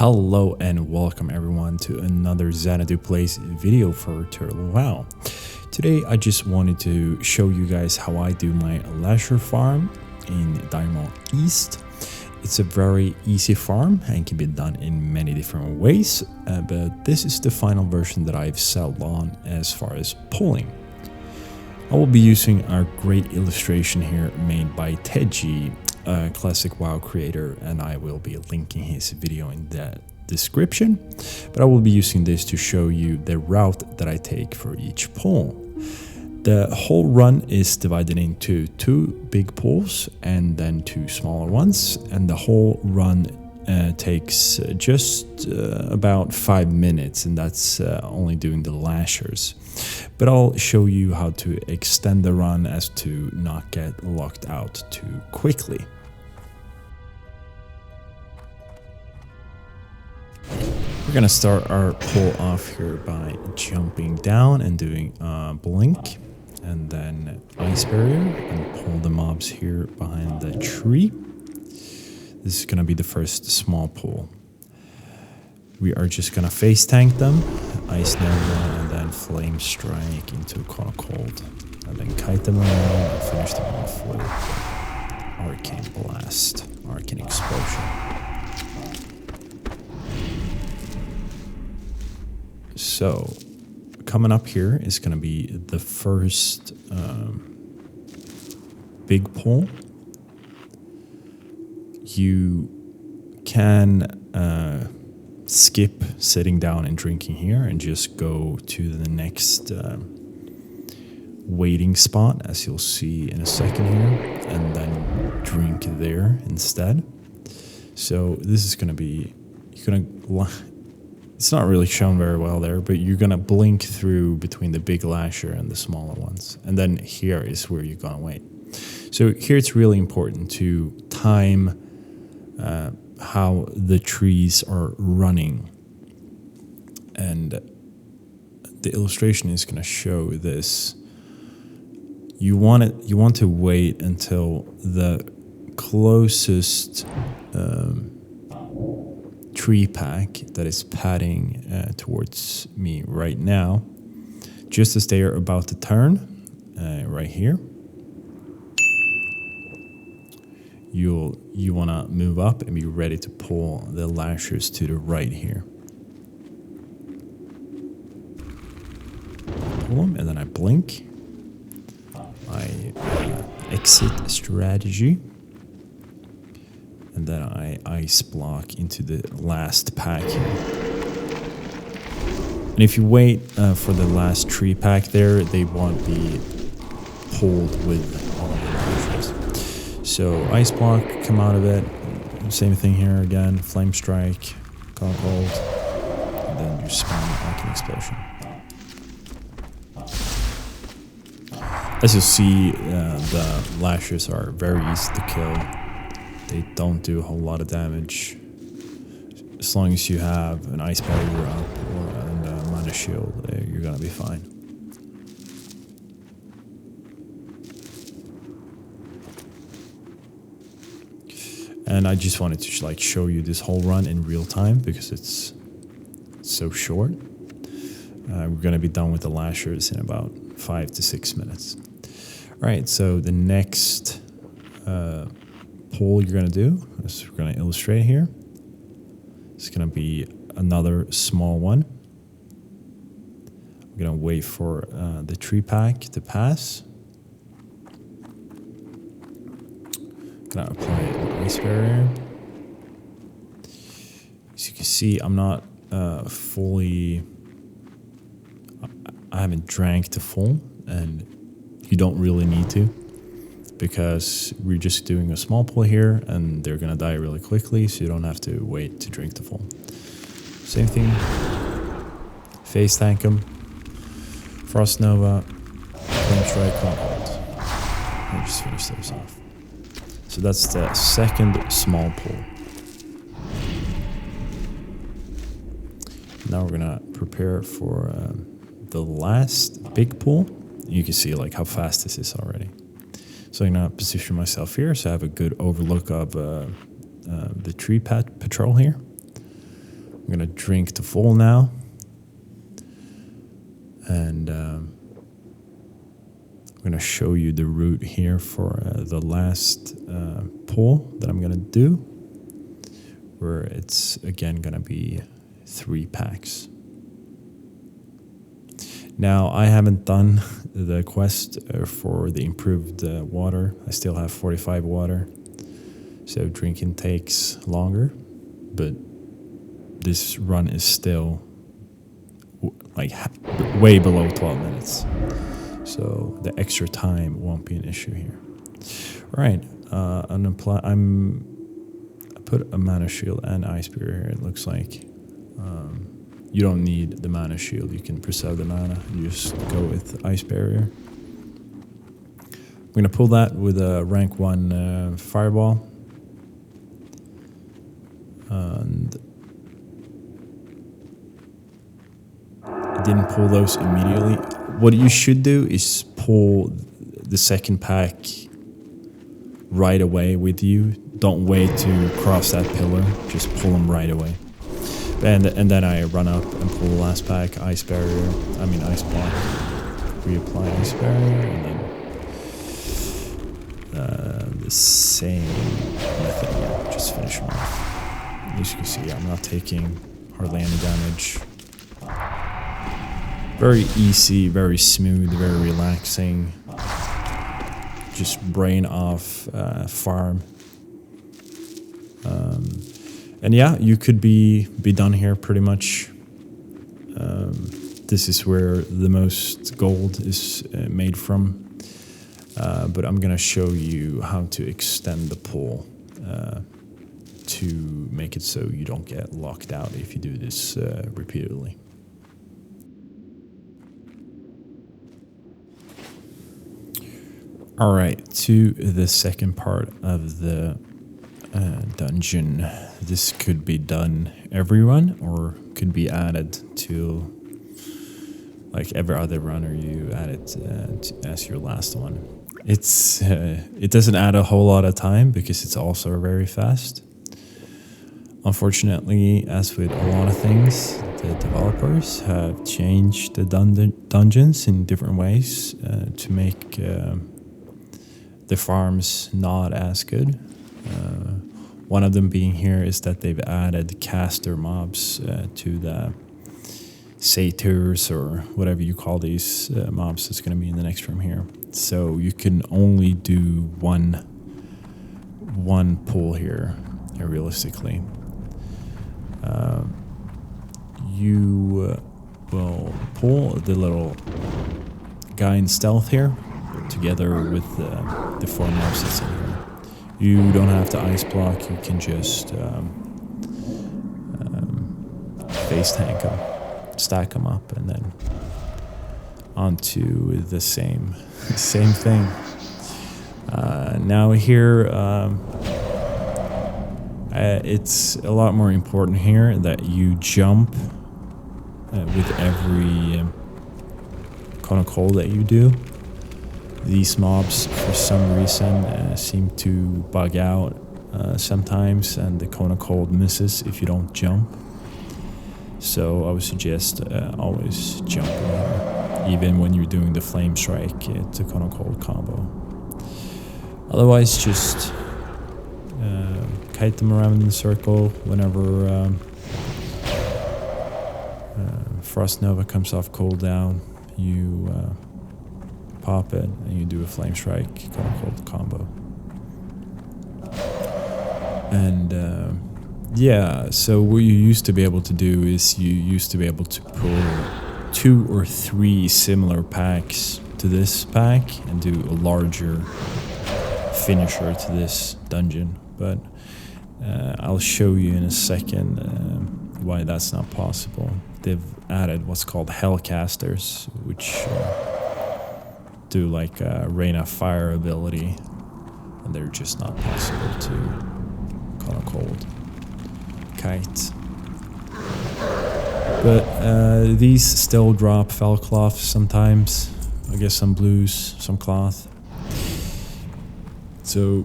Hello and welcome everyone to another Xanadu Plays video for TWoW. Today I just wanted to show you guys how I do my Lasher Farm in DME East. It's a very easy farm and can be done in many different ways, but this is the final version that I've settled on as far as pulling. I will be using our great illustration here made by TWoW, a classic WoW creator, and I will be linking his video in the description. But I will be using this to show you the route that I take for each pull. The whole run is divided into 2 big pulls and then 2 smaller ones, and the whole run takes just about 5 minutes, and that's only doing the lashers. But I'll show you how to extend the run as to not get locked out too quickly. We're gonna start our pull off here by jumping down and doing blink, and then ice barrier, and pull the mobs here behind the tree. This is gonna be the first small pull. We are just gonna face tank them, ice nova, and then flame strike into cold, and then kite them around and finish them off with arcane blast, arcane explosion. So coming up here is gonna be the first big pull. You can skip sitting down and drinking here and just go to the next waiting spot, as you'll see in a second here, and then drink there instead. So this is gonna be, it's not really shown very well there, but you're gonna blink through between the big lasher and the smaller ones, and then here is where you're gonna wait. So here it's really important to time how the trees are running, and the illustration is going to show this. You want to wait until the closest tree pack that is padding towards me right now, just as they are about to turn, right here. You want to move up and be ready to pull the lashers to the right here. Pull them, and then I blink. I exit strategy, and then I ice block into the last pack here. And if you wait for the last tree pack there, they won't be pulled with all of the lashers. So ice block, come out of it. Same thing here again. Flame strike, cold, and then you spawn arcane explosion. As you'll see, the lashers are very easy to kill. They don't do a whole lot of damage. As long as you have an ice barrier up and a mana shield, you're gonna be fine. And I just wanted to show you this whole run in real time because it's so short. We're going to be done with the lashers in about 5 to 6 minutes. All right, so the next pull you're going to do is we're going to illustrate here. It's going to be another small one. We're going to wait for the tree pack to pass. Gonna apply an ice barrier. As you can see, I'm not fully. I haven't drank to full, and you don't really need to, because we're just doing a small pull here, and they're gonna die really quickly, so you don't have to wait to drink to full. Same thing. Face tank them. Frost Nova. Flame strike. Hold. And just finish those off. So that's the second small pull. Now we're gonna prepare for the last big pull. You can see how fast this is already. So I'm gonna position myself here so I have a good overlook of the tree patrol here. gonna drink to full now, and I'm gonna show you the route here for the last pull that I'm gonna do, where it's again gonna be 3 packs. Now, I haven't done the quest for the improved water. I still have 45 water, so drinking takes longer, but this run is still like way below 12 minutes. So the extra time won't be an issue here. All right, I put a mana shield and ice barrier here, it looks like. You don't need the mana shield, you can preserve the mana, you just go with ice barrier. I'm gonna pull that with a rank 1 fireball. And I didn't pull those immediately. What you should do is pull the second pack right away with you. Don't wait to cross that pillar, just pull them right away. And then I run up and pull the last pack, ice barrier, ice block, reapply ice barrier, and then the same method here, just finish them off. As you can see, I'm not taking hardly any damage. Very easy, very smooth, very relaxing. Just brain off farm. And yeah, you could be done here pretty much. This is where the most gold is made from. But I'm gonna show you how to extend the pull to make it so you don't get locked out if you do this repeatedly. All right, to the second part of the dungeon. This could be done every run or could be added to like every other run, or you add it as your last one. It doesn't add a whole lot of time because it's also very fast. Unfortunately, as with a lot of things, the developers have changed the dungeons in different ways to make the farms not as good. One of them being here is that they've added caster mobs to the satyrs, or whatever you call these mobs that's going to be in the next room here. So you can only do one pull here, realistically. You will pull the little guy in stealth here together with the 4 mobs that's in here. You don't have to ice block, you can just face tank them, stack them up, and then onto the same thing. Now here, it's a lot more important here that you jump with every cone of cold that you do. These mobs, for some reason, seem to bug out sometimes, and the cone of cold misses if you don't jump. So I would suggest always jumping here, even when you're doing the flame strike. It's a cone of cold combo. Otherwise, just kite them around in a circle. Whenever Frost Nova comes off cooldown, you pop it and you do a flame strike, called combo. And yeah, so what you used to be able to do is you used to be able to pull 2 or 3 similar packs to this pack and do a larger finisher to this dungeon. But I'll show you in a second why that's not possible. They've added what's called Hellcasters, which do like a Rain of Fire ability, and they're just not possible to cone of cold kite. But these still drop fell cloth sometimes. I guess some blues, some cloth. So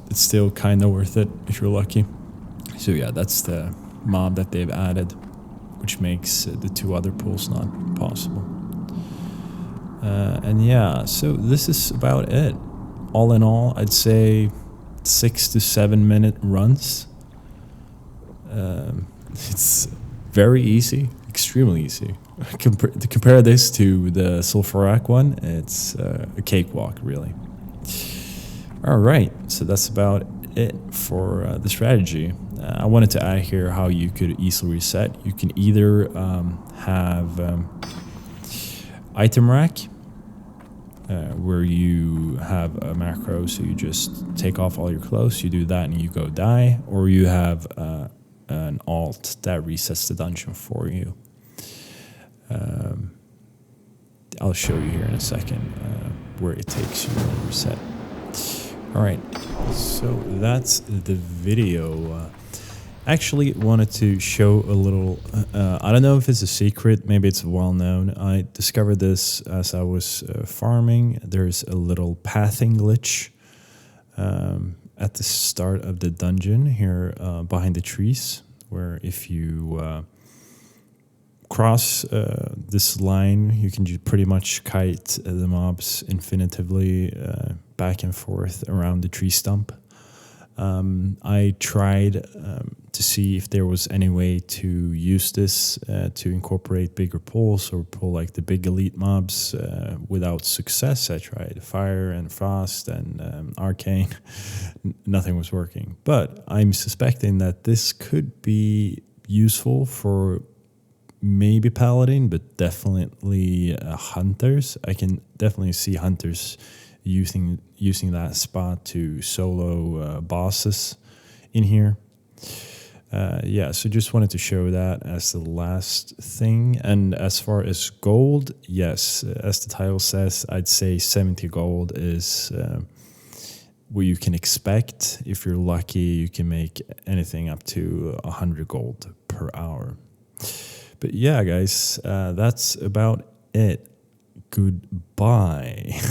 it's still kind of worth it if you're lucky. So yeah, that's the mob that they've added. which makes the 2 other pools not possible. And yeah, so this is about it. All in all, I'd say 6 to 7 minute runs. It's very easy, extremely easy. To compare this to the sulfuric one, it's a cakewalk, really. All right, so that's about it for the strategy. I wanted to add here how you could easily reset. You can either have item rack, where you have a macro, so you just take off all your clothes, you do that and you go die, or you have an alt that resets the dungeon for you. I'll show you here in a second where it takes you to reset. All right, so that's the video. Actually wanted to show a little, I don't know if it's a secret, maybe it's well known. I discovered this as I was farming. There's a little pathing glitch at the start of the dungeon here behind the trees, where if you cross this line, you can pretty much kite the mobs infinitively back and forth around the tree stump. I tried to see if there was any way to use this to incorporate bigger pulls or pull like the big elite mobs without success. I tried fire and frost and arcane. Nothing was working. But I'm suspecting that this could be useful for maybe paladin, but definitely hunters. I can definitely see hunters using that spot to solo bosses in here. Yeah, so just wanted to show that as the last thing. And as far as gold, yes, as the title says, I'd say 70 gold is what you can expect. If you're lucky, you can make anything up to 100 gold per hour. But yeah, guys, that's about it. Goodbye.